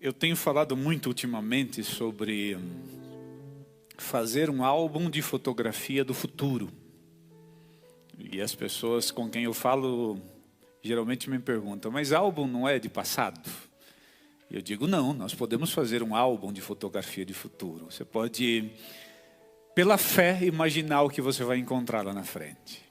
Eu tenho falado muito ultimamente sobre fazer um álbum de fotografia do futuro. E as pessoas com quem eu falo geralmente me perguntam, mas álbum não é de passado? Eu digo, não, nós podemos fazer um álbum de fotografia de futuro. Você pode, pela fé, imaginar o que você vai encontrar lá na frente.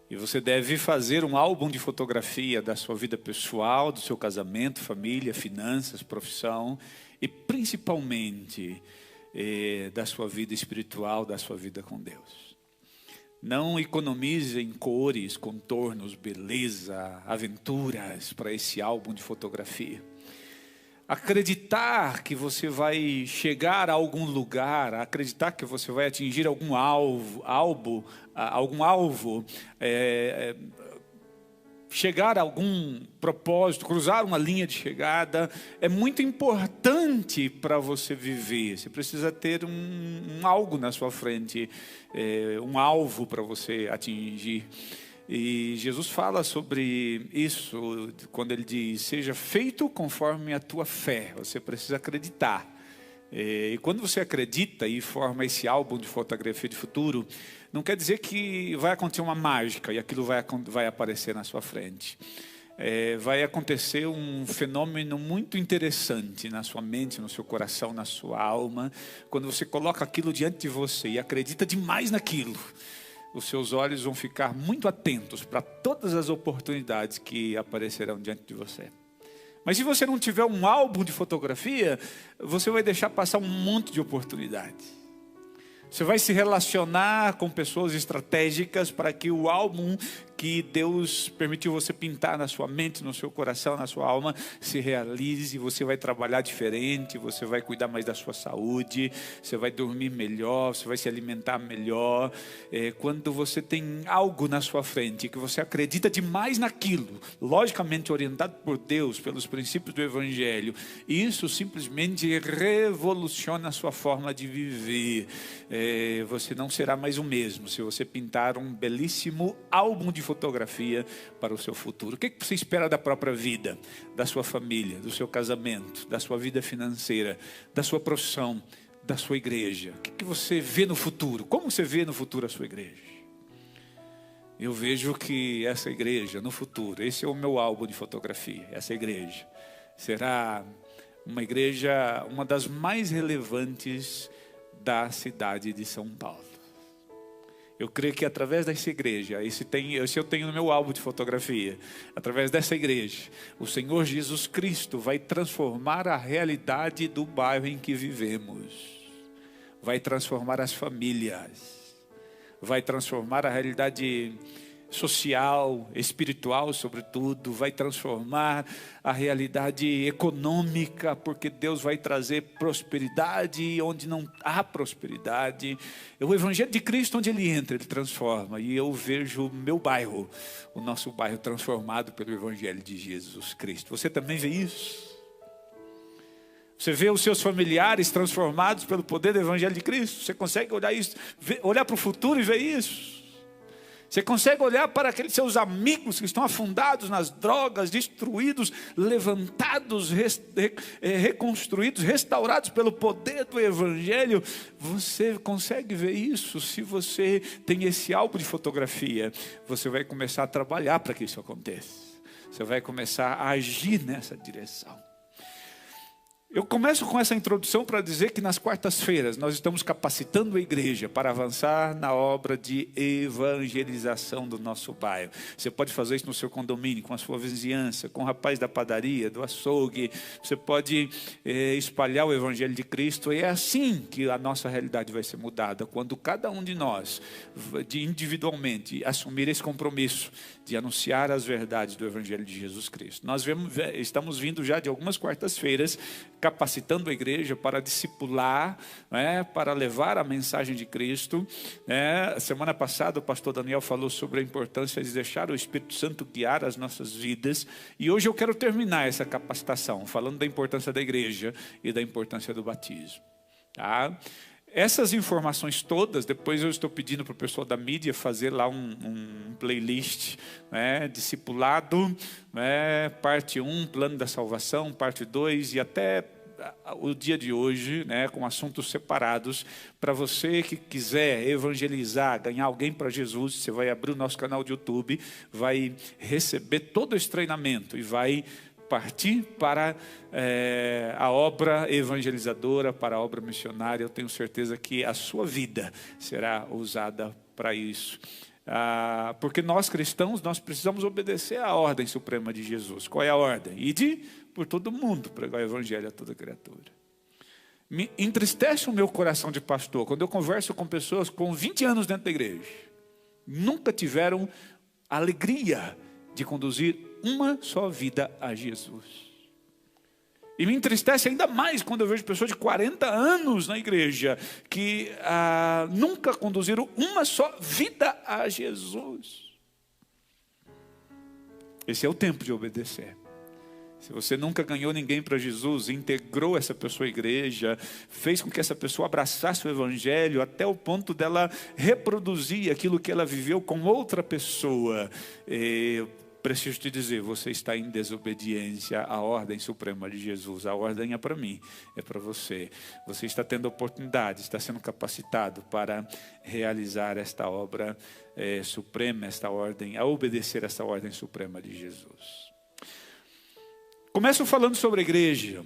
E você deve fazer um álbum de fotografia da sua vida pessoal, do seu casamento, família, finanças, profissão e principalmente da sua vida espiritual, da sua vida com Deus. Não economize em cores, contornos, beleza, aventuras para esse álbum de fotografia. Acreditar que você vai chegar a algum lugar, acreditar que você vai atingir algum alvo, chegar a algum propósito, cruzar uma linha de chegada, é muito importante para você viver. Você precisa ter um algo na sua frente, um alvo para você atingir. E Jesus fala sobre isso quando ele diz, seja feito conforme a tua fé. Você precisa acreditar. E quando você acredita e forma esse álbum de fotografia de futuro, não quer dizer que vai acontecer uma mágica e aquilo vai aparecer na sua frente. Vai acontecer um fenômeno muito interessante na sua mente, no seu coração, na sua alma. Quando você coloca aquilo diante de você e acredita demais naquilo, os seus olhos vão ficar muito atentos para todas as oportunidades que aparecerão diante de você. Mas se você não tiver um álbum de fotografia, você vai deixar passar um monte de oportunidades. Você vai se relacionar com pessoas estratégicas para que o álbum que Deus permitiu você pintar na sua mente, no seu coração, na sua alma, se realize. Você vai trabalhar diferente, você vai cuidar mais da sua saúde, você vai dormir melhor, você vai se alimentar melhor. Quando você tem algo na sua frente, que você acredita demais naquilo, logicamente orientado por Deus, pelos princípios do Evangelho, isso simplesmente revoluciona a sua forma de viver. Você não será mais o mesmo se você pintar um belíssimo álbum de fotografia para o seu futuro. O que você espera da própria vida, da sua família, do seu casamento, da sua vida financeira, da sua profissão, da sua igreja? O que você vê no futuro? Como você vê no futuro a sua igreja? Eu vejo que essa igreja no futuro, esse é o meu álbum de fotografia, essa igreja será uma igreja, uma das mais relevantes da cidade de São Paulo. Eu creio que através dessa igreja, esse eu tenho no meu álbum de fotografia, através dessa igreja, o Senhor Jesus Cristo vai transformar a realidade do bairro em que vivemos, vai transformar as famílias, vai transformar a realidade social, espiritual sobretudo, vai transformar a realidade econômica, porque Deus vai trazer prosperidade onde não há prosperidade. O Evangelho de Cristo, onde Ele entra, Ele transforma. E eu vejo o meu bairro, o nosso bairro transformado pelo Evangelho de Jesus Cristo. Você também vê isso? Você vê os seus familiares transformados pelo poder do Evangelho de Cristo? Você consegue olhar isso, olhar para o futuro e ver isso? Você consegue olhar para aqueles seus amigos que estão afundados nas drogas, destruídos, levantados, reconstruídos, restaurados pelo poder do Evangelho? Você consegue ver isso? Se você tem esse álbum de fotografia, você vai começar a trabalhar para que isso aconteça. Você vai começar a agir nessa direção. Eu começo com essa introdução para dizer que nas quartas-feiras nós estamos capacitando a igreja para avançar na obra de evangelização do nosso bairro. Você pode fazer isso no seu condomínio, com a sua vizinhança, com o rapaz da padaria, do açougue. Você pode espalhar o Evangelho de Cristo. E é assim que a nossa realidade vai ser mudada, quando cada um de nós, individualmente, assumir esse compromisso de anunciar as verdades do Evangelho de Jesus Cristo. Nós estamos vindo já de algumas quartas-feiras capacitando a igreja para discipular, para levar a mensagem de Cristo. Semana passada o pastor Daniel falou sobre a importância de deixar o Espírito Santo guiar as nossas vidas. E hoje eu quero terminar essa capacitação falando da importância da igreja e da importância do batismo. Tá? Essas informações todas, depois eu estou pedindo para o pessoal da mídia fazer lá um playlist, né, discipulado, né, parte 1, plano da salvação, parte 2 e até o dia de hoje, né, com assuntos separados. Para você que quiser evangelizar, ganhar alguém para Jesus, você vai abrir o nosso canal de YouTube, vai receber todo esse treinamento e vai partir para a obra evangelizadora, para a obra missionária. Eu tenho certeza que a sua vida será usada para isso. Porque nós cristãos, nós precisamos obedecer à ordem suprema de Jesus. Qual é a ordem? Ide por todo mundo, pregar o evangelho a toda criatura. Me entristece o meu coração de pastor quando eu converso com pessoas com 20 anos dentro da igreja, nunca tiveram alegria de conduzir uma só vida a Jesus. E me entristece ainda mais quando eu vejo pessoas de 40 anos na igreja que nunca conduziram uma só vida a Jesus. Esse é o tempo de obedecer. Se você nunca ganhou ninguém para Jesus, integrou essa pessoa à igreja, fez com que essa pessoa abraçasse o evangelho até o ponto dela reproduzir aquilo que ela viveu com outra pessoa, preciso te dizer, você está em desobediência à ordem suprema de Jesus. A ordem é para mim, é para você. Você está tendo oportunidade, está sendo capacitado para realizar esta obra suprema, esta ordem, a obedecer esta ordem suprema de Jesus. Começo falando sobre a igreja.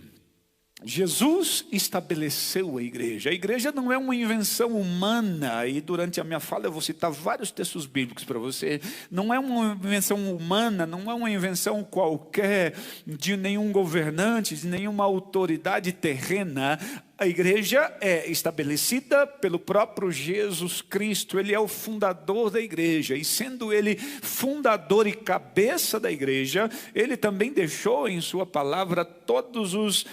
Jesus estabeleceu a igreja. A igreja não é uma invenção humana, e durante a minha fala eu vou citar vários textos bíblicos para você. Não é uma invenção humana, não é uma invenção qualquer de nenhum governante, de nenhuma autoridade terrena. A igreja é estabelecida pelo próprio Jesus Cristo. Ele é o fundador da igreja. E sendo ele fundador e cabeça da igreja, ele também deixou em sua palavra todas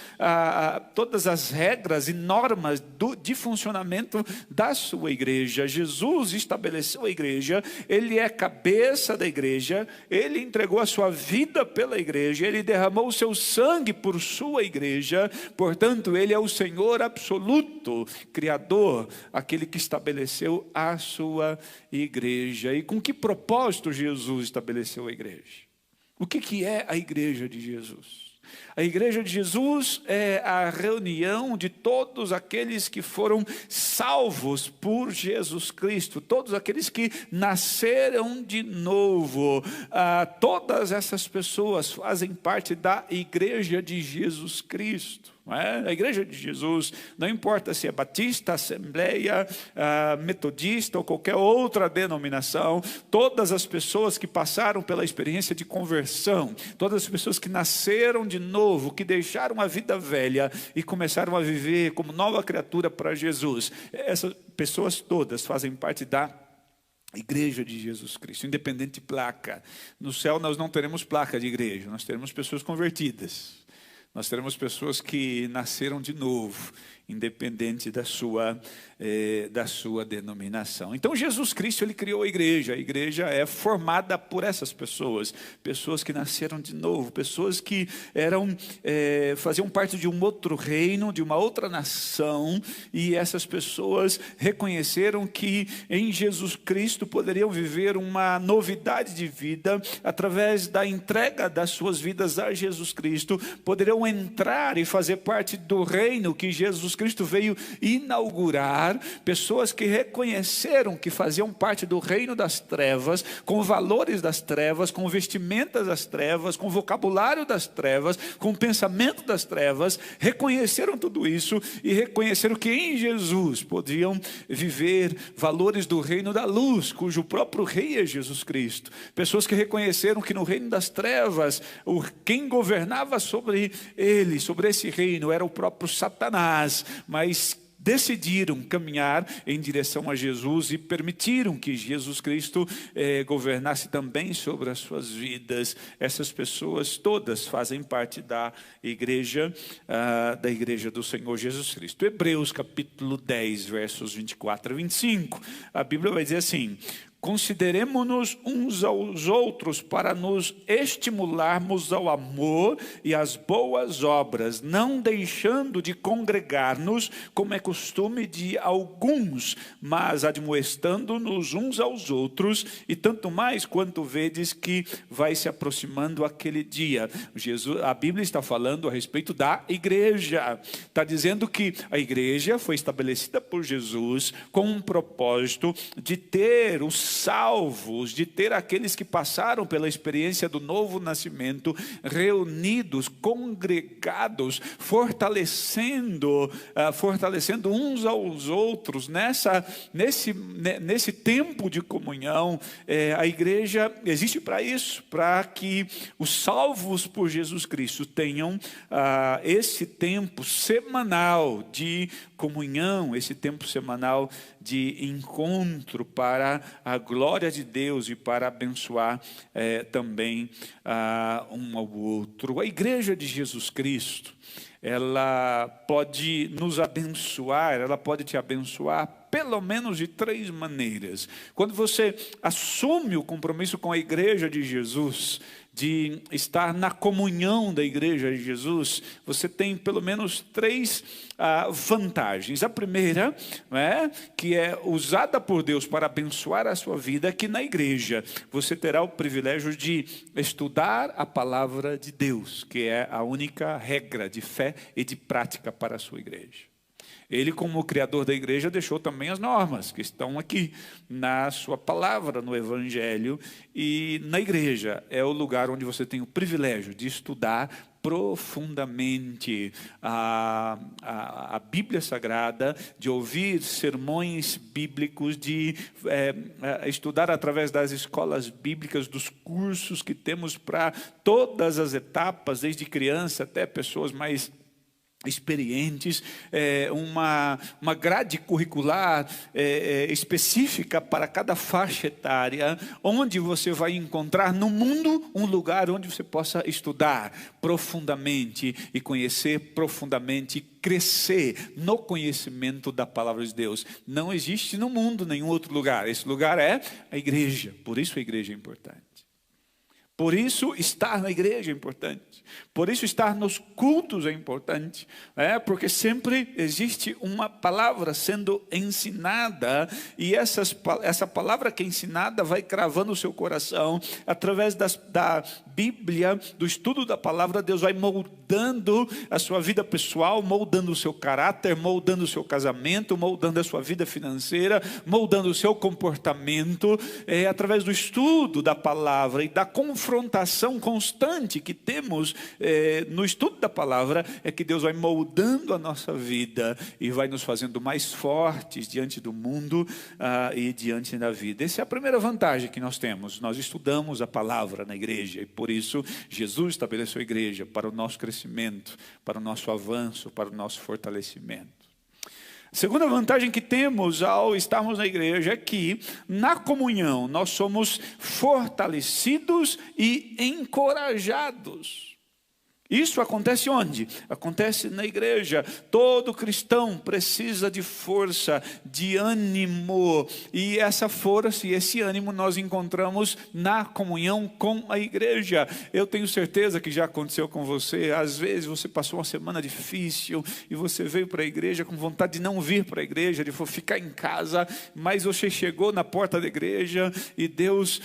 as regras e normas de funcionamento da sua igreja. Jesus estabeleceu a igreja. Ele é cabeça da igreja. Ele entregou a sua vida pela igreja. Ele derramou o seu sangue por sua igreja. Portanto, ele é o Senhor absoluto, Criador, aquele que estabeleceu a sua igreja. E com que propósito Jesus estabeleceu a igreja? O que é a igreja de Jesus? A igreja de Jesus é a reunião de todos aqueles que foram salvos por Jesus Cristo, todos aqueles que nasceram de novo. Todas essas pessoas fazem parte da igreja de Jesus Cristo. Não é? A igreja de Jesus, não importa se é batista, assembleia, metodista ou qualquer outra denominação, todas as pessoas que passaram pela experiência de conversão, todas as pessoas que nasceram de novo, que deixaram a vida velha e começaram a viver como nova criatura para Jesus, essas pessoas todas fazem parte da igreja de Jesus Cristo, independente de placa. No céu nós não teremos placa de igreja, nós teremos pessoas convertidas. Nós teremos pessoas que nasceram de novo, independente da sua denominação. Então Jesus Cristo, ele criou a igreja é formada por essas pessoas que nasceram de novo, pessoas que faziam parte de um outro reino, de uma outra nação, e essas pessoas reconheceram que em Jesus Cristo poderiam viver uma novidade de vida, através da entrega das suas vidas a Jesus Cristo, poderiam entrar e fazer parte do reino que Jesus Cristo veio inaugurar. Pessoas que reconheceram que faziam parte do reino das trevas, com valores das trevas, com vestimentas das trevas, com vocabulário das trevas, com pensamento das trevas, reconheceram tudo isso e reconheceram que em Jesus podiam viver valores do reino da luz, cujo próprio rei é Jesus Cristo. Pessoas que reconheceram que no reino das trevas, quem governava sobre esse reino era o próprio Satanás, mas decidiram caminhar em direção a Jesus e permitiram que Jesus Cristo governasse também sobre as suas vidas. Essas pessoas todas fazem parte da igreja do Senhor Jesus Cristo. Hebreus capítulo 10, versos 24 a 25. A Bíblia vai dizer assim: consideremo-nos uns aos outros para nos estimularmos ao amor e às boas obras, não deixando de congregar-nos, como é costume de alguns, mas admoestando-nos uns aos outros, e tanto mais quanto vedes que vai se aproximando aquele dia. A Bíblia está falando a respeito da igreja. Está dizendo que a igreja foi estabelecida por Jesus com um propósito de ter os salvos, de ter aqueles que passaram pela experiência do novo nascimento, reunidos, congregados, fortalecendo uns aos outros, nesse tempo de comunhão. A igreja existe para isso, para que os salvos por Jesus Cristo tenham esse tempo semanal de comunhão, esse tempo semanal de encontro para a glória de Deus e para abençoar também um ao outro. A igreja de Jesus Cristo, ela pode nos abençoar, ela pode te abençoar pelo menos de 3 maneiras. Quando você assume o compromisso com a igreja de Jesus, de estar na comunhão da igreja de Jesus, você tem pelo menos 3 vantagens. A primeira, que é usada por Deus para abençoar a sua vida, é que na igreja você terá o privilégio de estudar a palavra de Deus, que é a única regra de fé e de prática para a sua igreja. Ele, como o criador da igreja, deixou também as normas que estão aqui na sua palavra, no Evangelho. E na igreja é o lugar onde você tem o privilégio de estudar profundamente a Bíblia Sagrada, de ouvir sermões bíblicos, de estudar através das escolas bíblicas, dos cursos que temos para todas as etapas, desde criança até pessoas mais experientes, uma grade curricular específica para cada faixa etária, onde você vai encontrar no mundo um lugar onde você possa estudar profundamente e conhecer profundamente, crescer no conhecimento da palavra de Deus. Não existe no mundo nenhum outro lugar. Esse lugar é a igreja. Por isso a igreja é importante. Por isso estar na igreja é importante. Por isso estar nos cultos é importante. Porque sempre existe uma palavra sendo ensinada. E essa palavra que é ensinada vai cravando o seu coração. Através da Bíblia, do estudo da palavra, Deus vai moldando a sua vida pessoal, moldando o seu caráter, moldando o seu casamento, moldando a sua vida financeira, moldando o seu comportamento. Através do estudo da palavra e da confrontação constante que temos no estudo da palavra, é que Deus vai moldando a nossa vida e vai nos fazendo mais fortes diante do mundo e diante da vida. Essa é a primeira vantagem que nós temos. Nós estudamos a palavra na igreja e por isso Jesus estabeleceu a igreja para o nosso crescimento, para o nosso avanço, para o nosso fortalecimento. A segunda vantagem que temos ao estarmos na igreja é que, na comunhão, nós somos fortalecidos e encorajados. Isso acontece onde? Acontece na igreja. Todo cristão precisa de força, de ânimo. E essa força e esse ânimo nós encontramos na comunhão com a igreja. Eu tenho certeza que já aconteceu com você. Às vezes você passou uma semana difícil e você veio para a igreja com vontade de não vir para a igreja, de ficar em casa. Mas você chegou na porta da igreja e Deus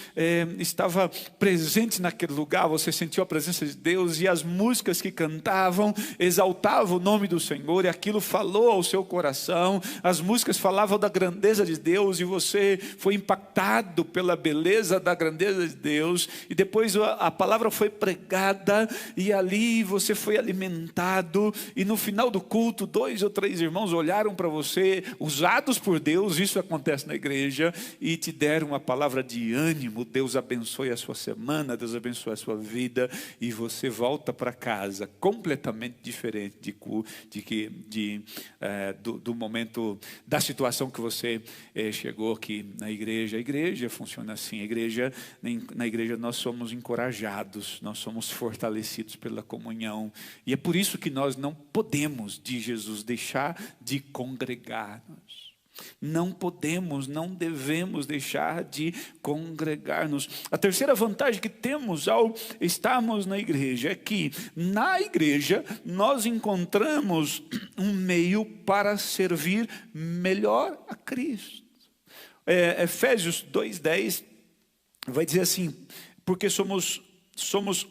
estava presente naquele lugar. Você sentiu a presença de Deus e as músicas que cantavam exaltavam o nome do Senhor e aquilo falou ao seu coração. As músicas falavam da grandeza de Deus e você foi impactado pela beleza da grandeza de Deus, e depois a palavra foi pregada e ali você foi alimentado, e no final do culto 2 ou 3 irmãos olharam para você, usados por Deus, isso acontece na igreja, e te deram uma palavra de ânimo. Deus abençoe a sua semana, Deus abençoe a sua vida, e você volta para casa completamente diferente do momento, da situação que você chegou aqui na igreja. A igreja funciona assim. Na igreja nós somos encorajados, nós somos fortalecidos pela comunhão, e é por isso que nós não podemos, de Jesus, deixar de congregar-nos. Não podemos, não devemos deixar de congregar-nos. A terceira vantagem que temos ao estarmos na igreja é que na igreja nós encontramos um meio para servir melhor a Cristo. Efésios 2:10 vai dizer assim: porque somos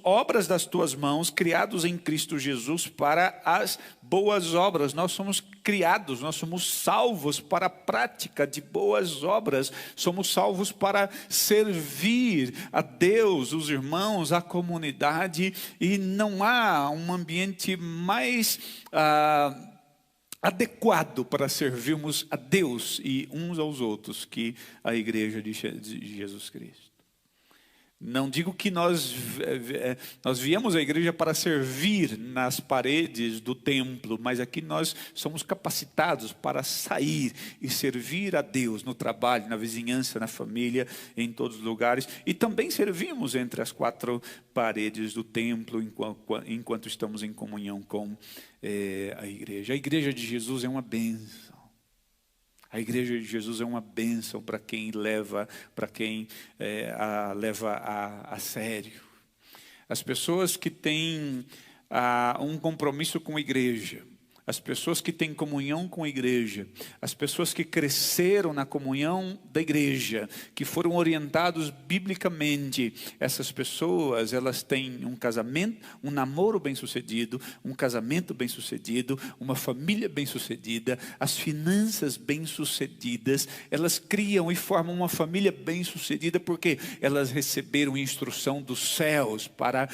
obras das tuas mãos, criados em Cristo Jesus para as boas obras. Nós somos criados, nós somos salvos para a prática de boas obras. Somos salvos para servir a Deus, os irmãos, a comunidade. E não há um ambiente mais adequado para servirmos a Deus e uns aos outros que a igreja de Jesus Cristo. Não digo que nós viemos à igreja para servir nas paredes do templo, mas aqui nós somos capacitados para sair e servir a Deus no trabalho, na vizinhança, na família, em todos os lugares. E também servimos entre as quatro paredes do templo enquanto estamos em comunhão com a igreja. A igreja de Jesus é uma bênção. A igreja de Jesus é uma bênção para quem leva a leva a sério. As pessoas que têm um compromisso com a igreja, as pessoas que têm comunhão com a igreja, as pessoas que cresceram na comunhão da igreja, que foram orientados biblicamente, essas pessoas, elas têm um casamento, um namoro bem-sucedido, um casamento bem-sucedido, uma família bem-sucedida, as finanças bem-sucedidas. Elas criam e formam uma família bem-sucedida porque elas receberam instrução dos céus para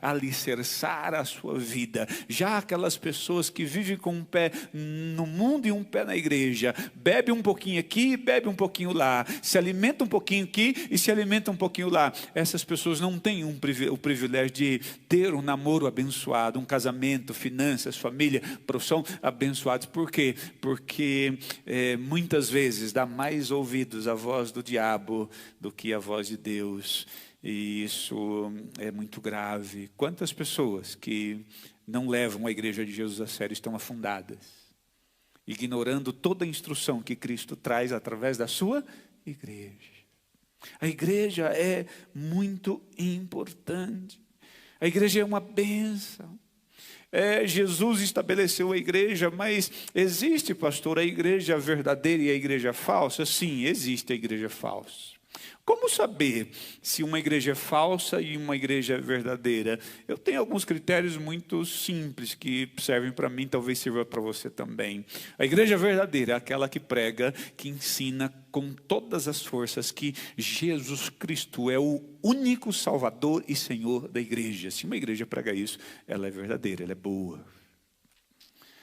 alicerçar a sua vida. Já aquelas pessoas que vivem com um pé no mundo e um pé na igreja, bebe um pouquinho aqui, bebe um pouquinho lá, se alimenta um pouquinho aqui e se alimenta um pouquinho lá. Essas pessoas não têm o privilégio de ter um namoro abençoado, um casamento, finanças, família, profissão abençoados. Por quê? Porque muitas vezes dá mais ouvidos à voz do diabo do que à voz de Deus. E isso é muito grave. Quantas pessoas que não levam a igreja de Jesus a sério estão afundadas, ignorando toda a instrução que Cristo traz através da sua igreja. A igreja é muito importante. A igreja é uma bênção. Jesus estabeleceu a igreja, mas existe, pastor, a igreja verdadeira e a igreja falsa? Sim, existe a igreja falsa. Como saber se uma igreja é falsa e uma igreja é verdadeira? Eu tenho alguns critérios muito simples que servem para mim, talvez sirva para você também. A igreja verdadeira é aquela que prega, que ensina com todas as forças que Jesus Cristo é o único Salvador e Senhor da igreja. Se uma igreja prega isso, ela é verdadeira, ela é boa.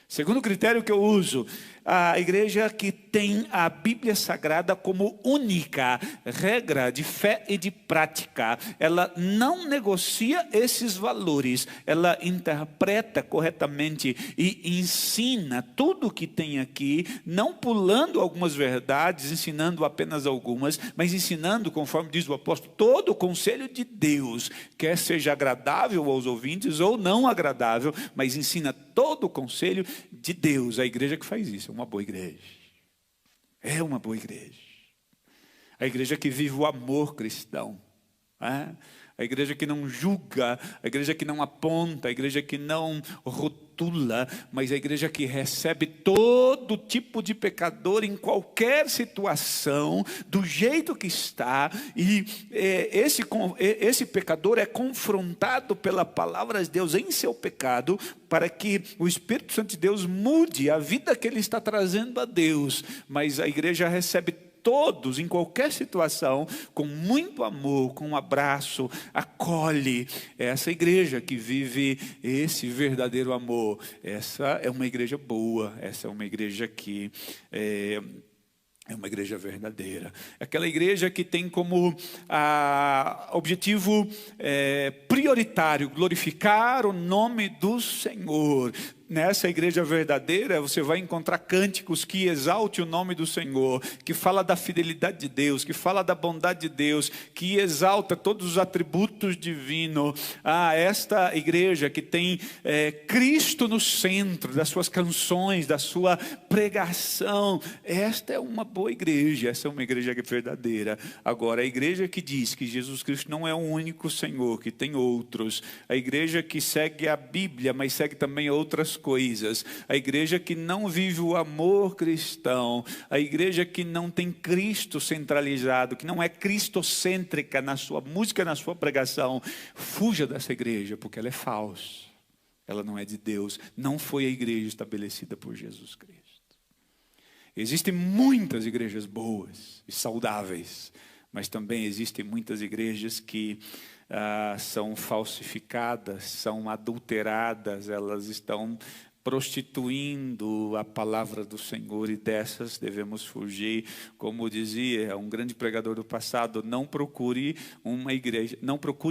Segundo critério que eu uso, a igreja que tem a Bíblia Sagrada como única regra de fé e de prática. Ela não negocia esses valores, ela interpreta corretamente e ensina tudo o que tem aqui, não pulando algumas verdades, ensinando apenas algumas, mas ensinando, conforme diz o apóstolo, todo o conselho de Deus, quer seja agradável aos ouvintes ou não agradável, mas ensina todo o conselho de Deus. A igreja que faz isso é uma boa igreja. É uma boa igreja. A igreja que vive o amor cristão. A igreja que não julga, a igreja que não aponta, a igreja que não rotula, mas a igreja que recebe todo tipo de pecador em qualquer situação, do jeito que está, e esse pecador é confrontado pela palavra de Deus em seu pecado, para que o Espírito Santo de Deus mude a vida que ele está trazendo a Deus. Mas a igreja recebe todos, em qualquer situação, com muito amor, com um abraço, acolhe. Essa igreja que vive esse verdadeiro amor, essa é uma igreja boa, essa é uma igreja que é uma igreja verdadeira. Aquela igreja que tem como objetivo prioritário glorificar o nome do Senhor. nessa igreja verdadeira, você vai encontrar cânticos que exalte o nome do Senhor, que fala da fidelidade de Deus, que fala da bondade de Deus, que exalta todos os atributos divinos. Esta igreja que tem Cristo no centro das suas canções, da sua pregação, esta é uma boa igreja, essa é uma igreja verdadeira. Agora, a igreja que diz que Jesus Cristo não é o único Senhor, que tem outros, a igreja que segue a Bíblia, mas segue também outras coisas, a igreja que não vive o amor cristão, a igreja que não tem Cristo centralizado, que não é cristocêntrica na sua música, na sua pregação, fuja dessa igreja, porque ela é falsa, ela não é de Deus, não foi a igreja estabelecida por Jesus Cristo. Existem muitas igrejas boas e saudáveis, mas também existem muitas igrejas que são falsificadas, são adulteradas, elas estão prostituindo a palavra do Senhor, e dessas devemos fugir. Como dizia um grande pregador do passado, não procure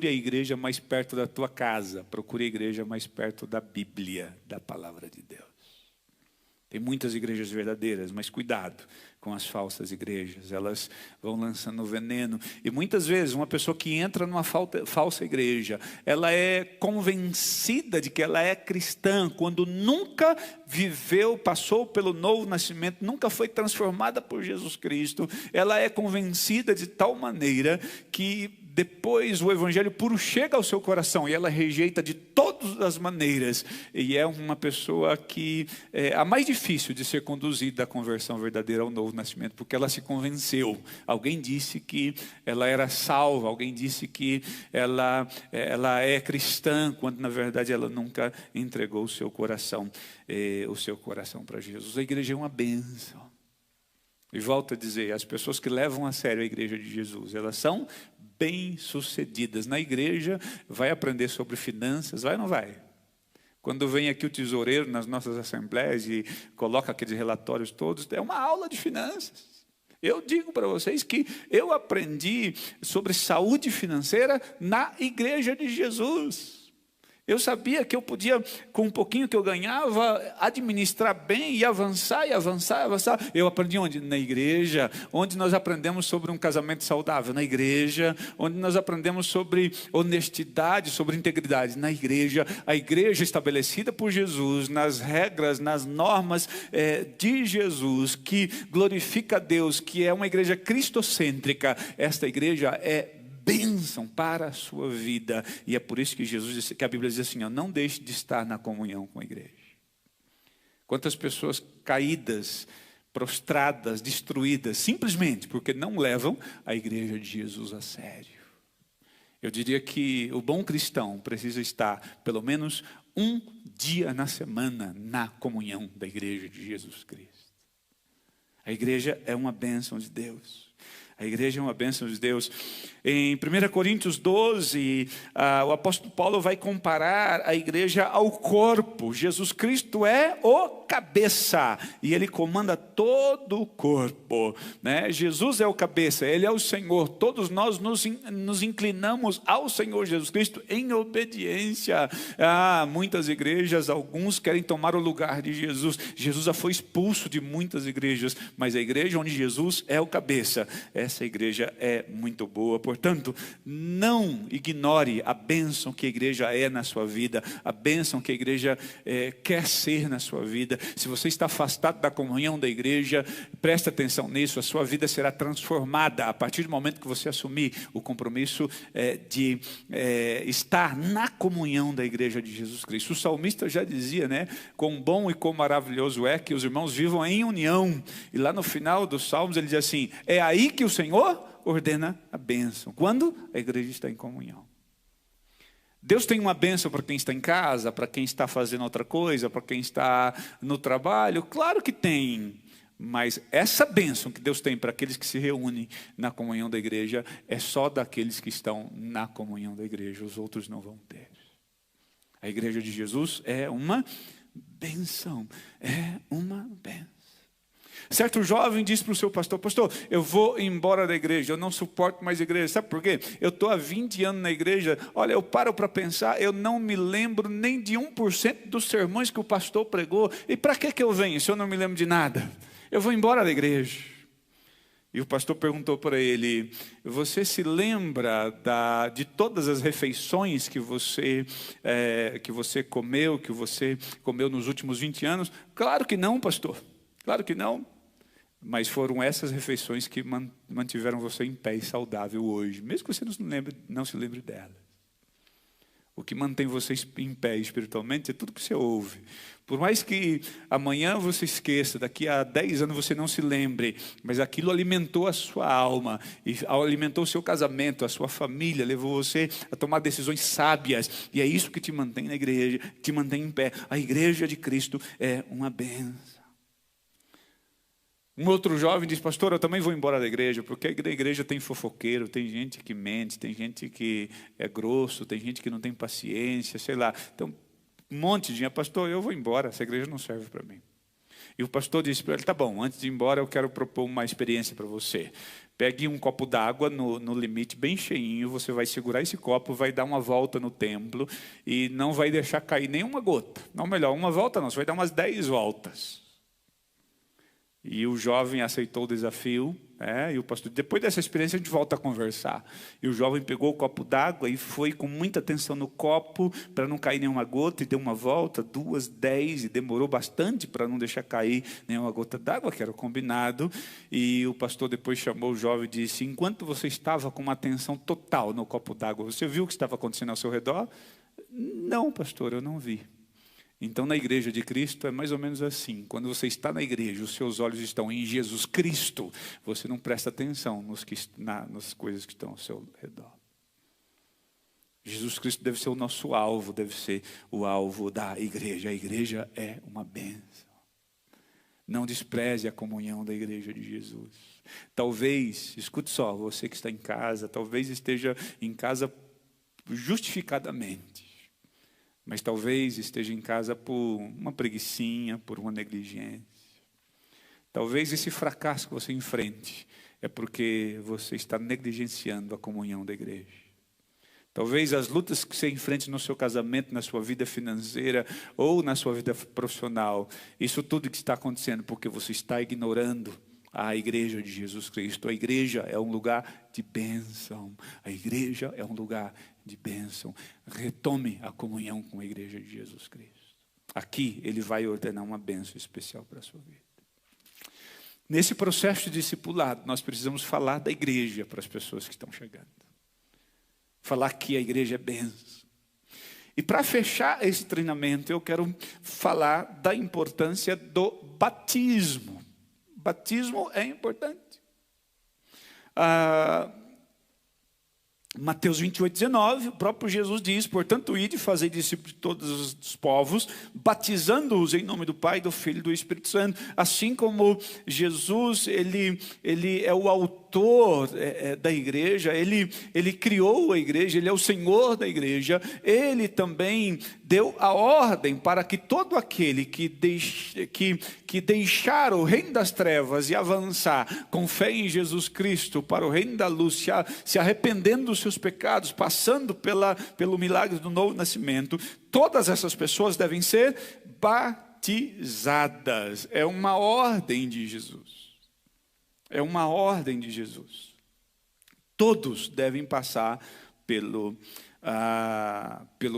a igreja mais perto da tua casa, procure a igreja mais perto da Bíblia, da palavra de Deus. Tem muitas igrejas verdadeiras, mas cuidado com as falsas igrejas, elas vão lançando veneno. E muitas vezes uma pessoa que entra numa falsa igreja, ela é convencida de que ela é cristã, quando nunca viveu, passou pelo novo nascimento, nunca foi transformada por Jesus Cristo. Ela é convencida de tal maneira que depois o evangelho puro chega ao seu coração e ela rejeita de todas as maneiras. E é uma pessoa que é a mais difícil de ser conduzida à conversão verdadeira, ao novo nascimento, porque ela se convenceu. Alguém disse que ela era salva, alguém disse que ela é cristã, quando na verdade ela nunca entregou o seu coração para Jesus. A igreja é uma bênção. E volto a dizer, as pessoas que levam a sério a igreja de Jesus, elas são bem-sucedidas. Na igreja, vai aprender sobre finanças, vai ou não vai? Quando vem aqui o tesoureiro nas nossas assembleias e coloca aqueles relatórios todos, é uma aula de finanças. Eu digo para vocês que eu aprendi sobre saúde financeira na igreja de Jesus. Eu sabia que eu podia, com um pouquinho que eu ganhava, administrar bem e avançar, e avançar, e avançar. Eu aprendi onde? Na igreja, onde nós aprendemos sobre um casamento saudável. Na igreja, onde nós aprendemos sobre honestidade, sobre integridade. Na igreja, a igreja estabelecida por Jesus, nas regras, nas normas de Jesus, que glorifica a Deus, que é uma igreja cristocêntrica. Esta igreja é bênção para a sua vida. E é por isso que que a Bíblia diz assim, não deixe de estar na comunhão com a igreja. Quantas pessoas caídas, prostradas, destruídas, simplesmente porque não levam a igreja de Jesus a sério. Eu diria que o bom cristão precisa estar pelo menos um dia na semana na comunhão da igreja de Jesus Cristo. A igreja é uma bênção de Deus. A igreja é uma bênção de Deus. Em 1 Coríntios 12, o apóstolo Paulo vai comparar a igreja ao corpo. Jesus Cristo é o cabeça e ele comanda todo o corpo, né? Jesus é o cabeça, ele é o Senhor. Todos nós nos inclinamos ao Senhor Jesus Cristo em obediência. Muitas igrejas, alguns querem tomar o lugar de Jesus. Jesus já foi expulso de muitas igrejas, mas a igreja onde Jesus é o cabeça, essa igreja é muito boa. Portanto, não ignore a bênção que a igreja é na sua vida, a bênção que a igreja quer ser na sua vida. Se você está afastado da comunhão da igreja, preste atenção nisso, a sua vida será transformada a partir do momento que você assumir o compromisso de estar na comunhão da igreja de Jesus Cristo. O salmista já dizia, né, quão bom e quão maravilhoso é que os irmãos vivam em união. E lá no final dos Salmos ele diz assim, é aí que o Senhor ordena a bênção, quando a igreja está em comunhão. Deus tem uma bênção para quem está em casa, para quem está fazendo outra coisa, para quem está no trabalho, claro que tem, mas essa bênção que Deus tem para aqueles que se reúnem na comunhão da igreja, é só daqueles que estão na comunhão da igreja, os outros não vão ter. A igreja de Jesus é uma bênção, é uma bênção. Certo jovem disse para o seu pastor: pastor, eu vou embora da igreja, eu não suporto mais igreja. Sabe por quê? Eu estou há 20 anos na igreja, olha, eu paro para pensar, eu não me lembro nem de 1% dos sermões que o pastor pregou. E para que eu venho se eu não me lembro de nada? Eu vou embora da igreja. E o pastor perguntou para ele: você se lembra de todas as refeições que você comeu nos últimos 20 anos? Claro que não, pastor. Claro que não. Mas foram essas refeições que mantiveram você em pé e saudável hoje, mesmo que você não se lembre delas. O que mantém você em pé espiritualmente é tudo que você ouve. Por mais que amanhã você esqueça, daqui a 10 anos você não se lembre, mas aquilo alimentou a sua alma, e alimentou o seu casamento, a sua família, levou você a tomar decisões sábias, e é isso que te mantém na igreja, te mantém em pé. A igreja de Cristo é uma bênção. Um outro jovem diz: pastor, eu também vou embora da igreja, porque a igreja tem fofoqueiro, tem gente que mente, tem gente que é grosso, tem gente que não tem paciência, sei lá. Então, um monte de gente: pastor, eu vou embora, essa igreja não serve para mim. E o pastor disse para ele: tá bom, antes de ir embora eu quero propor uma experiência para você. Pegue um copo d'água no limite bem cheinho, você vai segurar esse copo, vai dar uma volta no templo e não vai deixar cair nenhuma gota. Não, melhor, uma volta não, você vai dar umas 10 voltas. E o jovem aceitou o desafio, e o pastor: depois dessa experiência a gente volta a conversar. E o jovem pegou o copo d'água e foi com muita atenção no copo, para não cair nenhuma gota, e deu uma volta, 2, 10, e demorou bastante para não deixar cair nenhuma gota d'água, que era o combinado. E o pastor depois chamou o jovem e disse: enquanto você estava com uma atenção total no copo d'água, você viu o que estava acontecendo ao seu redor? Não, pastor, eu não vi. Então, na igreja de Cristo é mais ou menos assim. Quando você está na igreja, os seus olhos estão em Jesus Cristo, você não presta atenção nas coisas que estão ao seu redor. Jesus Cristo deve ser o nosso alvo, deve ser o alvo da igreja. A igreja é uma bênção. Não despreze a comunhão da igreja de Jesus. Talvez, escute só, você que está em casa, talvez esteja em casa justificadamente. Mas talvez esteja em casa por uma preguicinha, por uma negligência. Talvez esse fracasso que você enfrente é porque você está negligenciando a comunhão da igreja. Talvez as lutas que você enfrente no seu casamento, na sua vida financeira ou na sua vida profissional, isso tudo que está acontecendo porque você está ignorando a igreja de Jesus Cristo. A igreja é um lugar de bênção. A igreja é um lugar de bênção. Retome a comunhão com a igreja de Jesus Cristo. Aqui ele vai ordenar uma bênção especial para a sua vida. Nesse processo de discipulado, nós precisamos falar da igreja para as pessoas que estão chegando. Falar que a igreja é bênção. E para fechar esse treinamento, eu quero falar da importância do batismo. Batismo é importante. Mateus 28, 19, o próprio Jesus diz: portanto, ide e fazei discípulos de todos os povos, batizando-os em nome do Pai, do Filho e do Espírito Santo. Assim como Jesus, ele é o autor da igreja, ele criou a igreja, ele é o Senhor da igreja, ele também deu a ordem para que todo aquele que deixar o reino das trevas e avançar com fé em Jesus Cristo para o reino da luz, se arrependendo dos seus pecados, passando pelo milagre do novo nascimento, todas essas pessoas devem ser batizadas. É uma ordem de Jesus. É uma ordem de Jesus. Todos devem passar pelo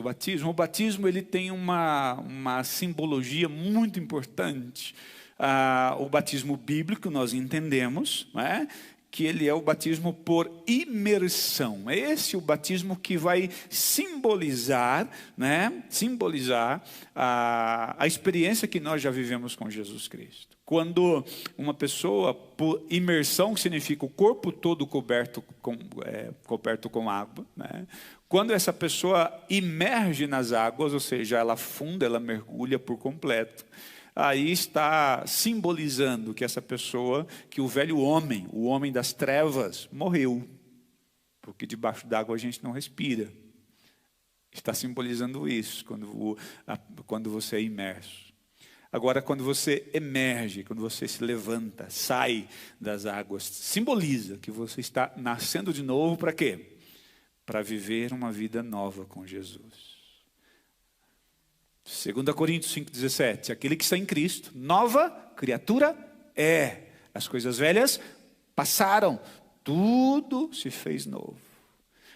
batismo. O batismo ele tem uma simbologia muito importante. O batismo bíblico nós entendemos, não é? Que ele é o batismo por imersão. É esse o batismo que vai simbolizar, né? Simbolizar a experiência que nós já vivemos com Jesus Cristo. Quando uma pessoa, por imersão, que significa o corpo todo coberto com água, né? Quando essa pessoa imerge nas águas, ou seja, ela afunda, ela mergulha por completo, aí está simbolizando que essa pessoa, que o velho homem, o homem das trevas, morreu. Porque debaixo d'água a gente não respira. Está simbolizando isso, quando você é imerso. Agora, quando você emerge, quando você se levanta, sai das águas, simboliza que você está nascendo de novo para quê? Para viver uma vida nova com Jesus. 2 Coríntios 5,17, aquele que está em Cristo, nova criatura é. As coisas velhas passaram, tudo se fez novo.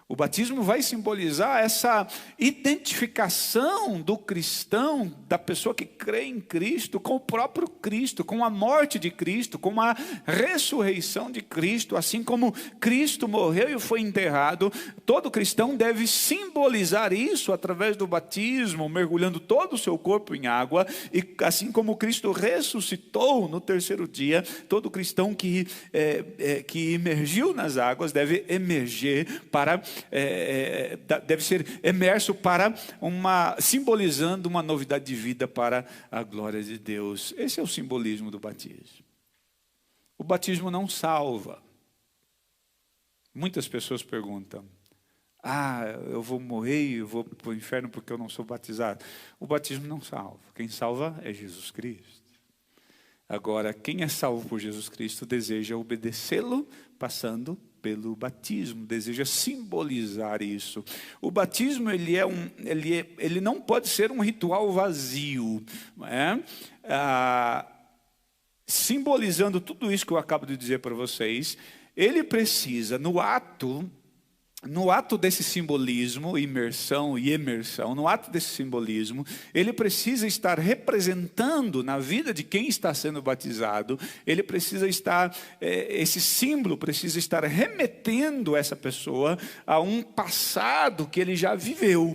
O batismo vai simbolizar essa identificação do cristão, da pessoa que crê em Cristo, com o próprio Cristo, com a morte de Cristo, com a ressurreição de Cristo. Assim como Cristo morreu e foi enterrado, todo cristão deve simbolizar isso através do batismo, mergulhando todo o seu corpo em água. E assim como Cristo ressuscitou no terceiro dia, todo cristão que emergiu nas águas deve emerger para... deve ser emerso para simbolizando uma novidade de vida para a glória de Deus. Esse é o simbolismo do batismo. O batismo não salva. Muitas pessoas perguntam: eu vou morrer e eu vou para o inferno porque eu não sou batizado. O batismo não salva. Quem salva é Jesus Cristo. Agora, quem é salvo por Jesus Cristo deseja obedecê-lo passando pelo batismo, deseja simbolizar isso. O batismo ele não pode ser um ritual vazio, não é? Simbolizando tudo isso que eu acabo de dizer para vocês, ele precisa, no ato desse simbolismo, imersão e emersão, no ato desse simbolismo, ele precisa estar representando na vida de quem está sendo batizado, ele precisa estar, esse símbolo precisa estar remetendo essa pessoa a um passado que ele já viveu.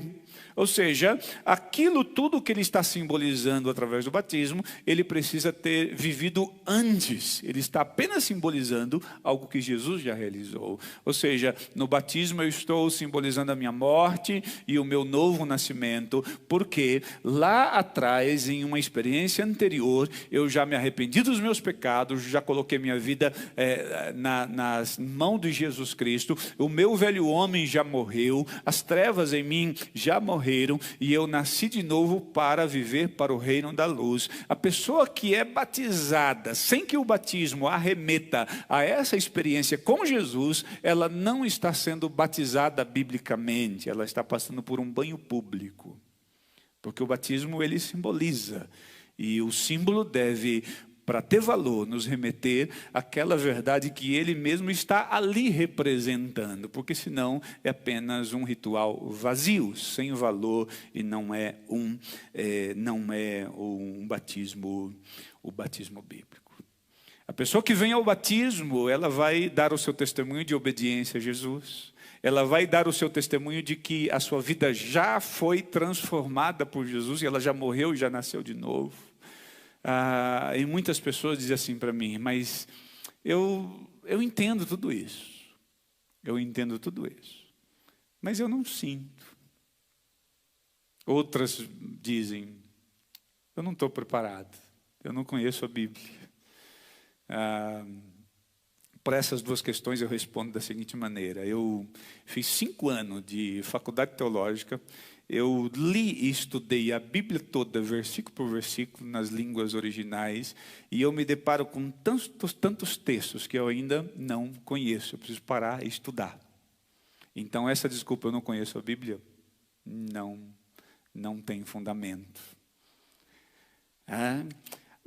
Ou seja, aquilo tudo que ele está simbolizando através do batismo, ele precisa ter vivido antes. Ele está apenas simbolizando algo que Jesus já realizou. Ou seja, no batismo eu estou simbolizando a minha morte e o meu novo nascimento, porque lá atrás, em uma experiência anterior, eu já me arrependi dos meus pecados, já coloquei minha vida nas mãos de Jesus Cristo, o meu velho homem já morreu, as trevas em mim já morreram, e eu nasci de novo para viver para o reino da luz. A pessoa que é batizada, sem que o batismo arremeta a essa experiência com Jesus, ela não está sendo batizada biblicamente, ela está passando por um banho público. Porque o batismo ele simboliza, e o símbolo deve, para ter valor, nos remeter àquela verdade que ele mesmo está ali representando, porque senão é apenas um ritual vazio, sem valor, e não é um batismo, o batismo bíblico. A pessoa que vem ao batismo, ela vai dar o seu testemunho de obediência a Jesus. Ela vai dar o seu testemunho de que a sua vida já foi transformada por Jesus, e ela já morreu e já nasceu de novo. E muitas pessoas dizem assim para mim: mas eu entendo tudo isso. Eu entendo tudo isso. Mas eu não sinto. Outras dizem: eu não estou preparado. Eu não conheço a Bíblia. Para essas duas questões eu respondo da seguinte maneira: eu fiz 5 anos de faculdade teológica. Eu li e estudei a Bíblia toda, versículo por versículo, nas línguas originais, e eu me deparo com tantos textos que eu ainda não conheço. Eu preciso parar e estudar. Então, essa desculpa, eu não conheço a Bíblia, não tem fundamento.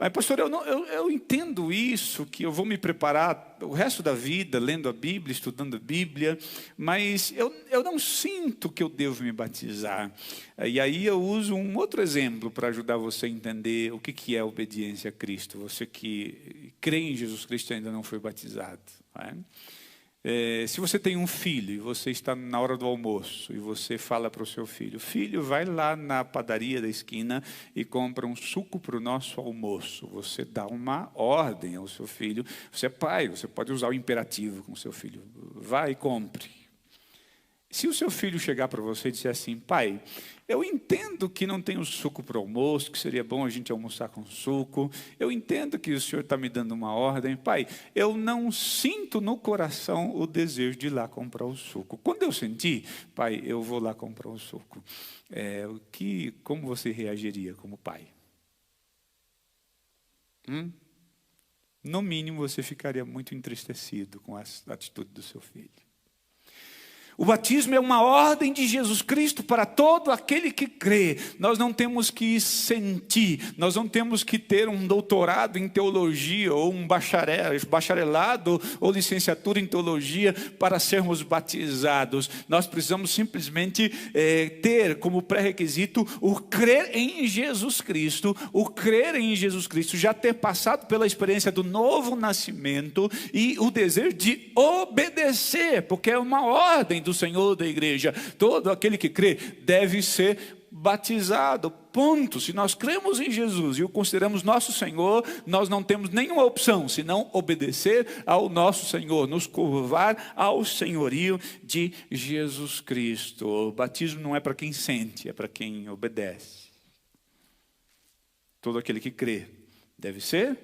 Mas, pastor, eu entendo isso, que eu vou me preparar o resto da vida lendo a Bíblia, estudando a Bíblia, mas eu não sinto que eu devo me batizar. E aí eu uso um outro exemplo para ajudar você a entender o que é obediência a Cristo. Você que crê em Jesus Cristo e ainda não foi batizado. Não é? Se você tem um filho e você está na hora do almoço e você fala para o seu filho: filho, vai lá na padaria da esquina e compra um suco para o nosso almoço. Você dá uma ordem ao seu filho. Você é pai, você pode usar o imperativo com o seu filho: vai e compre. Se o seu filho chegar para você e disser assim: pai, eu entendo que não tem o suco para o almoço, que seria bom a gente almoçar com suco. Eu entendo que o senhor está me dando uma ordem. Pai, eu não sinto no coração o desejo de ir lá comprar o suco. Quando eu sentir, pai, eu vou lá comprar o suco. Como você reagiria como pai? No mínimo, você ficaria muito entristecido com a atitude do seu filho. O batismo é uma ordem de Jesus Cristo para todo aquele que crê. Nós não temos que sentir, nós não temos que ter um doutorado em teologia, ou um bacharelado, ou licenciatura em teologia para sermos batizados. Nós precisamos simplesmente ter como pré-requisito o crer em Jesus Cristo, já ter passado pela experiência do novo nascimento e o desejo de obedecer, porque é uma ordem do Senhor da igreja. Todo aquele que crê deve ser batizado, ponto. Se nós cremos em Jesus e o consideramos nosso Senhor, nós não temos nenhuma opção senão obedecer ao nosso Senhor, nos curvar ao senhorio de Jesus Cristo. O batismo não é para quem sente, é para quem obedece. Todo aquele que crê deve ser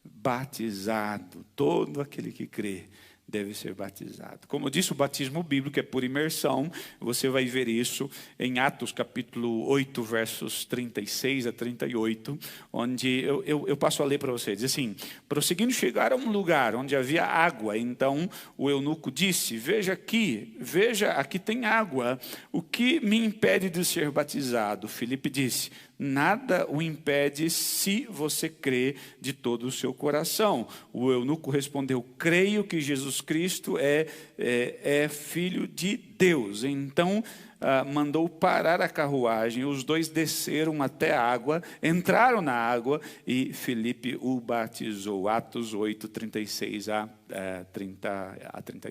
batizado. Todo aquele que crê deve ser batizado. Como eu disse, o batismo bíblico é por imersão. Você vai ver isso em Atos capítulo 8, versos 36 a 38, onde eu passo a ler para vocês. Diz assim: prosseguindo, chegaram a um lugar onde havia água. Então o eunuco disse: veja, aqui tem água. O que me impede de ser batizado? Filipe disse: nada o impede se você crê de todo o seu coração. O eunuco respondeu: creio que Jesus Cristo é Filho de Deus. Então mandou parar a carruagem, os dois desceram até a água, entraram na água e Filipe o batizou. Atos 8, 36 a 38.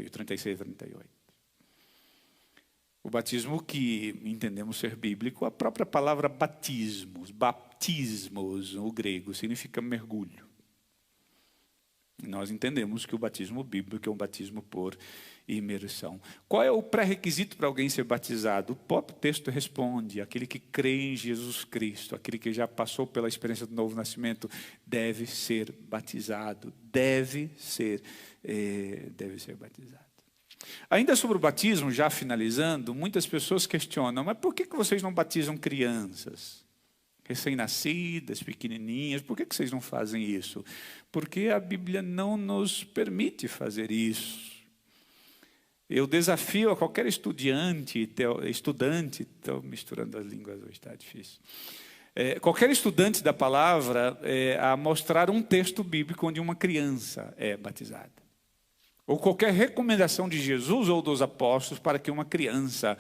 O batismo que entendemos ser bíblico, a própria palavra baptismos, no grego, significa mergulho. Nós entendemos que o batismo bíblico é um batismo por imersão. Qual é o pré-requisito para alguém ser batizado? O próprio texto responde: aquele que crê em Jesus Cristo, aquele que já passou pela experiência do novo nascimento, deve ser batizado, deve ser batizado. Ainda sobre o batismo, já finalizando, muitas pessoas questionam: mas por que vocês não batizam crianças? Recém-nascidas, pequenininhas, por que vocês não fazem isso? Porque a Bíblia não nos permite fazer isso. Eu desafio a qualquer estudante, estou misturando as línguas hoje, está difícil. Qualquer estudante da palavra a mostrar um texto bíblico onde uma criança é batizada. Ou qualquer recomendação de Jesus ou dos apóstolos para que uma criança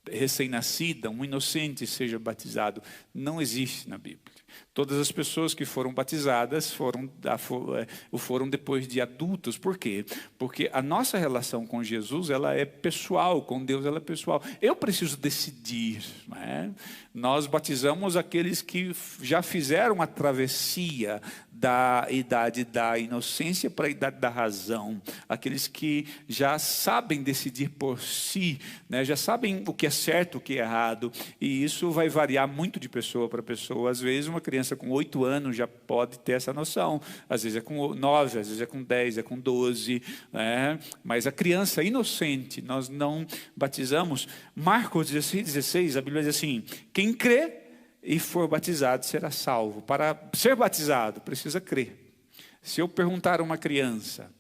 recém-nascida, um inocente, seja batizado. Não existe na Bíblia. Todas as pessoas que foram batizadas foram depois de adultos. Por quê? Porque a nossa relação com Jesus, ela é pessoal, com Deus ela é pessoal. Eu preciso decidir, não é? Nós batizamos aqueles que já fizeram a travessia da idade da inocência para a idade da razão. Aqueles que já sabem decidir por si, né? Já sabem o que é certo, o que é errado. E isso vai variar muito de pessoa para pessoa. Às vezes uma criança com 8 anos já pode ter essa noção. Às vezes é com 9, às vezes é com 10, é com 12. Né? Mas a criança inocente, nós não batizamos. Marcos 16, a Bíblia diz assim: quem crê e for batizado será salvo. Para ser batizado, precisa crer. Se eu perguntar a uma criança,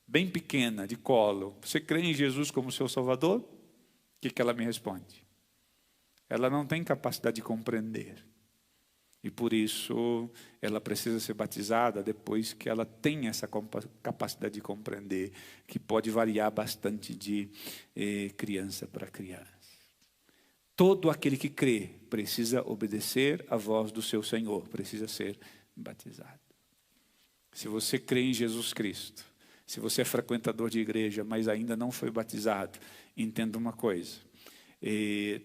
bem pequena, de colo: você crê em Jesus como seu Salvador? O que ela me responde? Ela não tem capacidade de compreender. E por isso ela precisa ser batizada depois que ela tem essa capacidade de compreender, que pode variar bastante de criança para criança. Todo aquele que crê precisa obedecer à voz do seu Senhor, precisa ser batizado. Se você crê em Jesus Cristo, se você é frequentador de igreja, mas ainda não foi batizado, entenda uma coisa: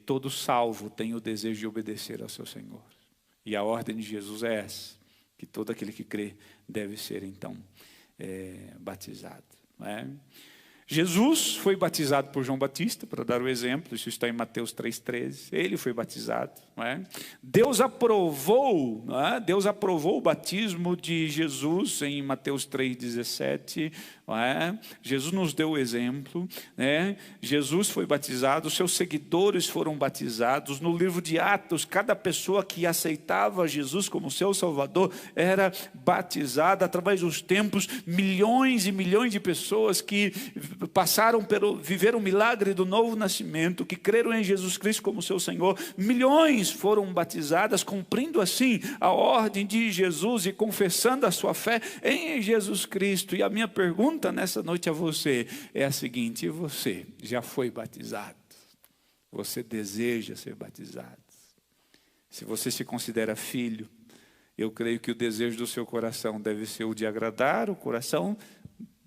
todo salvo tem o desejo de obedecer ao seu Senhor. E a ordem de Jesus é essa, que todo aquele que crê deve ser, então, batizado. Não é? Jesus foi batizado por João Batista, para dar o exemplo, isso está em Mateus 3,13, ele foi batizado, não é? Deus aprovou, não é? Deus aprovou o batismo de Jesus em Mateus 3,17, não é? Jesus nos deu o exemplo, né? Jesus foi batizado, seus seguidores foram batizados. No livro de Atos, cada pessoa que aceitava Jesus como seu Salvador era batizada. Através dos tempos, milhões e milhões de pessoas que viveram o milagre do novo nascimento, que creram em Jesus Cristo como seu Senhor, milhões foram batizadas, cumprindo assim a ordem de Jesus e confessando a sua fé em Jesus Cristo. E a minha pergunta nessa noite a você é a seguinte: e você já foi batizado? Você deseja ser batizado? Se você se considera filho, eu creio que o desejo do seu coração deve ser o de agradar o coração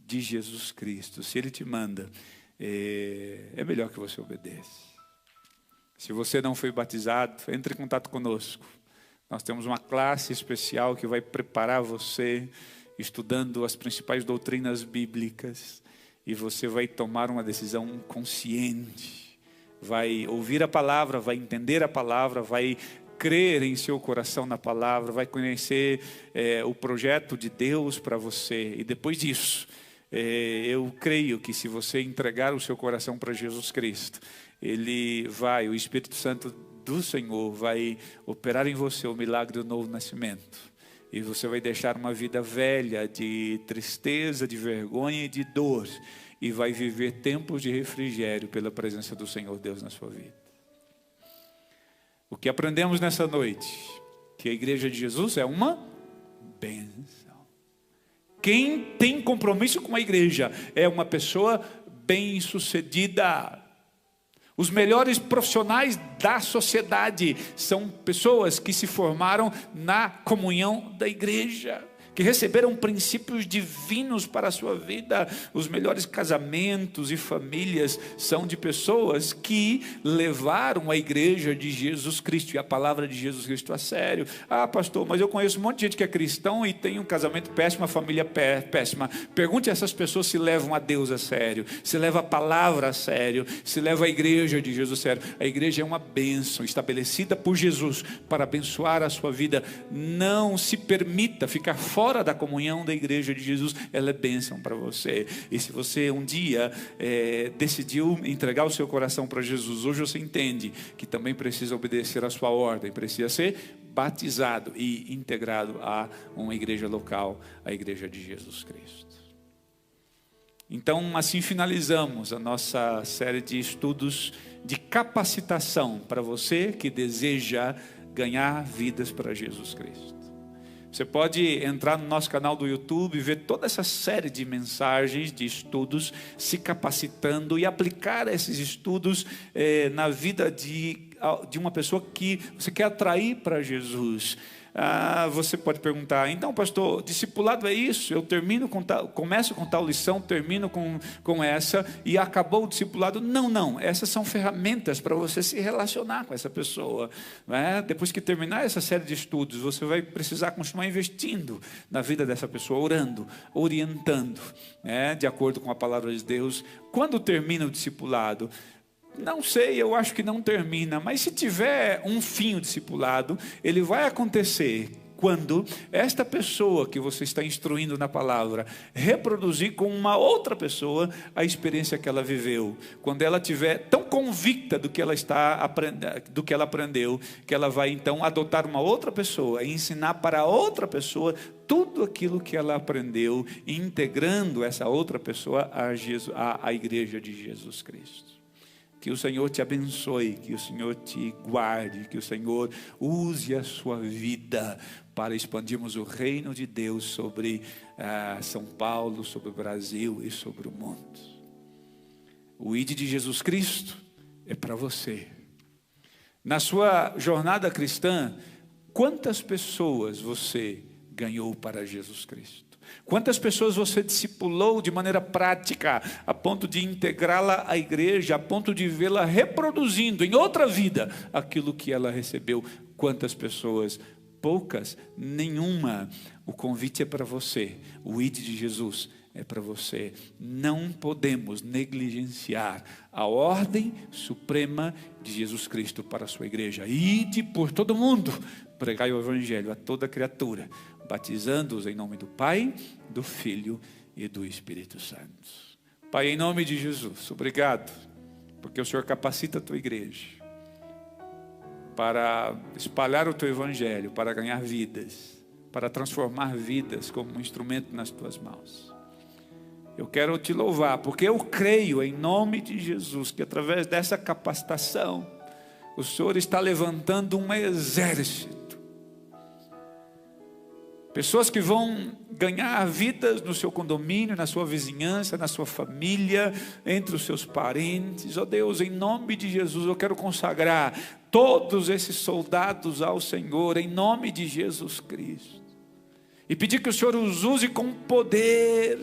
de Jesus Cristo. Se Ele te manda, é melhor que você obedeça. Se você não foi batizado, entre em contato conosco. Nós temos uma classe especial que vai preparar você, estudando as principais doutrinas bíblicas, e você vai tomar uma decisão consciente. Vai ouvir a palavra, vai entender a palavra, vai crer em seu coração na palavra, vai conhecer o projeto de Deus para você. E depois disso, eu creio que se você entregar o seu coração para Jesus Cristo, o Espírito Santo do Senhor vai operar em você o milagre do novo nascimento. E você vai deixar uma vida velha de tristeza, de vergonha e de dor, e vai viver tempos de refrigério pela presença do Senhor Deus na sua vida. O que aprendemos nessa noite? Que a igreja de Jesus é uma bênção. Quem tem compromisso com a igreja é uma pessoa bem-sucedida. Os melhores profissionais da sociedade são pessoas que se formaram na comunhão da igreja, que receberam princípios divinos para a sua vida. Os melhores casamentos e famílias são de pessoas que levaram a igreja de Jesus Cristo e a palavra de Jesus Cristo a sério. Ah, pastor, mas eu conheço um monte de gente que é cristão e tem um casamento péssimo, uma família péssima. Pergunte a essas pessoas se levam a Deus a sério, se leva a palavra a sério, se leva a igreja de Jesus a sério. A igreja é uma bênção estabelecida por Jesus para abençoar a sua vida. Não se permita ficar fora da comunhão da igreja de Jesus. Ela é bênção para você. E se você um dia decidiu entregar o seu coração para Jesus, hoje você entende que também precisa obedecer a sua ordem, precisa ser batizado e integrado a uma igreja local, a igreja de Jesus Cristo. Então, assim finalizamos a nossa série de estudos de capacitação para você que deseja ganhar vidas para Jesus Cristo. Você pode entrar no nosso canal do YouTube e ver toda essa série de mensagens, de estudos, se capacitando e aplicar esses estudos na vida de uma pessoa que você quer atrair para Jesus. Você pode perguntar: então, pastor, discipulado é isso? Eu começo com tal lição, termino com essa e acabou o discipulado? Não, essas são ferramentas para você se relacionar com essa pessoa, né? Depois que terminar essa série de estudos, você vai precisar continuar investindo na vida dessa pessoa, orando, orientando, né? De acordo com a palavra de Deus. Quando termina o discipulado? Não sei, eu acho que não termina, mas se tiver um fim o discipulado, ele vai acontecer quando esta pessoa que você está instruindo na palavra reproduzir com uma outra pessoa a experiência que ela viveu. Quando ela estiver tão convicta do que ela aprendeu, que ela vai então adotar uma outra pessoa e ensinar para outra pessoa tudo aquilo que ela aprendeu, integrando essa outra pessoa à igreja de Jesus Cristo. Que o Senhor te abençoe, que o Senhor te guarde, que o Senhor use a sua vida para expandirmos o reino de Deus sobre São Paulo, sobre o Brasil e sobre o mundo. O ID de Jesus Cristo é para você. Na sua jornada cristã, quantas pessoas você ganhou para Jesus Cristo? Quantas pessoas você discipulou de maneira prática, a ponto de integrá-la à igreja, a ponto de vê-la reproduzindo em outra vida aquilo que ela recebeu? Quantas pessoas? Poucas? Nenhuma. O convite é para você. O ID de Jesus é para você. Não podemos negligenciar a ordem suprema de Jesus Cristo para a sua igreja. Ide por todo mundo, pregai o evangelho a toda criatura, batizando-os em nome do Pai, do Filho e do Espírito Santo. Pai, em nome de Jesus, obrigado, porque o Senhor capacita a tua igreja para espalhar o teu evangelho, para ganhar vidas, para transformar vidas como um instrumento nas tuas mãos. Eu quero te louvar, porque eu creio em nome de Jesus, que através dessa capacitação, o Senhor está levantando um exército. Pessoas que vão ganhar vidas no seu condomínio, na sua vizinhança, na sua família, entre os seus parentes. Ó Deus, em nome de Jesus, eu quero consagrar todos esses soldados ao Senhor, em nome de Jesus Cristo. E pedir que o Senhor os use com poder,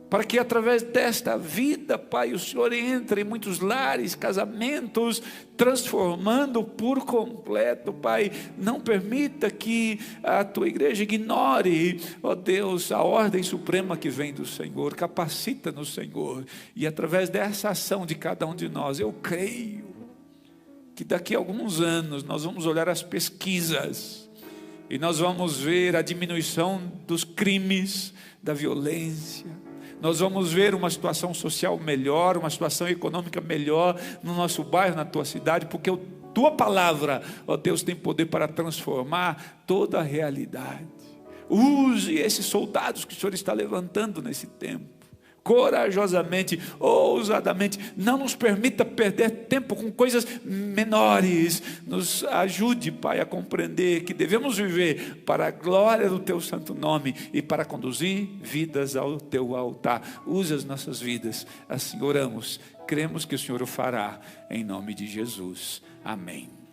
para que através desta vida, Pai, o Senhor entre em muitos lares, casamentos, transformando por completo, Pai. Não permita que a tua igreja ignore, ó Deus, a ordem suprema que vem do Senhor. Capacita-nos, Senhor, e através dessa ação de cada um de nós, eu creio que daqui a alguns anos nós vamos olhar as pesquisas e nós vamos ver a diminuição dos crimes, da violência. Nós vamos ver uma situação social melhor, uma situação econômica melhor no nosso bairro, na tua cidade, porque a tua palavra, ó Deus, tem poder para transformar toda a realidade. Use esses soldados que o Senhor está levantando nesse tempo, corajosamente, ousadamente. Não nos permita perder tempo com coisas menores. Nos ajude, Pai, a compreender que devemos viver para a glória do teu santo nome e para conduzir vidas ao teu altar. Use as nossas vidas, assim oramos, cremos que o Senhor o fará, em nome de Jesus, amém.